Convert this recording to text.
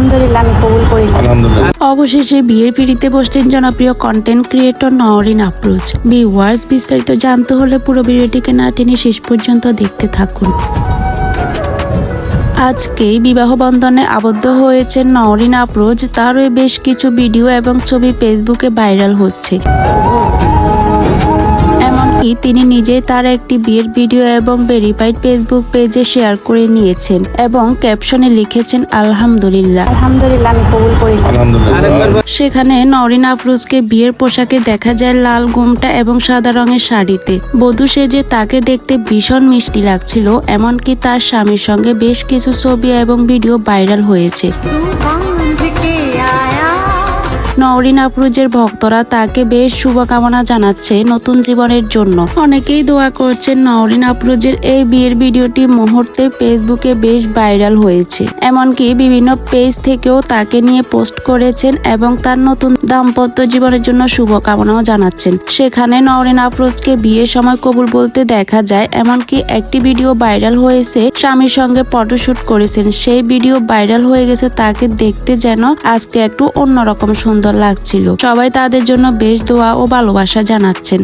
আলহামদুলিল্লাহ, আমি কবুল করি। আলহামদুলিল্লাহ। অবশেষে বিয়ের পিড়িতে বসলেন জনপ্রিয় content creator Nowrin Afroz. Viewers, বিস্তারিত জানতে হলে পুরো ভিডিওটিকে না টেনে শেষ পর্যন্ত দেখতে থাকুন। আজকেই বিবাহ বন্ধনে আবদ্ধ হয়েছেন নওরিন আফরোজ। তারই বেশ কিছু ভিডিও এবং ছবি ফেসবুকে ভাইরাল হচ্ছে। এমনকি তিনি নিজেই তার একটি বিয়ের ভিডিও এবং ভেরিফাইড ফেসবুক পেজে শেয়ার করে নিয়েছেন এবং ক্যাপশনে লিখেছেন আলহামদুলিল্লাহ। আলহামদুলিল্লাহ, আমি কবুল করি। আলহামদুলিল্লাহ। সেখানে নওরিন আফরোজকে বিয়ের পোশাকে দেখা যায় লাল ঘোমটা এবং সাদা রঙের শাড়িতে। বধূ সেজে তাকে দেখতে ভীষণ মিষ্টি লাগছিল। এমনকি তার স্বামীর সঙ্গে বেশ কিছু ছবি এবং ভিডিও ভাইরাল হয়েছে। নওরিন আফরোজের ভক্তরা তাকে বেশ শুভকামনা জানাচ্ছে নতুন জীবনের জন্য। অনেকেই দোয়া করছেন নওরিন আফরোজের এই বিয়ের ভিডিওটি মুহূর্তে ফেসবুকে বেশ ভাইরাল হয়েছে। এমনকি বিভিন্ন পেজ থেকেও তাকে নিয়ে পোস্ট করেছেন এবং তার নতুন দাম্পত্য জীবনের জন্য শুভকামনাও জানাচ্ছেন। সেখানে নওরিন আফরোজকে বিয়ের সময় কবুল বলতে দেখা যায়। এমনকি একটি ভিডিও ভাইরাল হয়েছে, স্বামীর সঙ্গে ফটোশুট করেছেন। সেই ভিডিও ভাইরাল হয়ে গেছে। তাকে দেখতে যেন আজকে একটু অন্যরকম সুন্দর লাগছিল। সবাই তাদের জন্য বেশ দোয়া ও ভালোবাসা জানাচ্ছেন।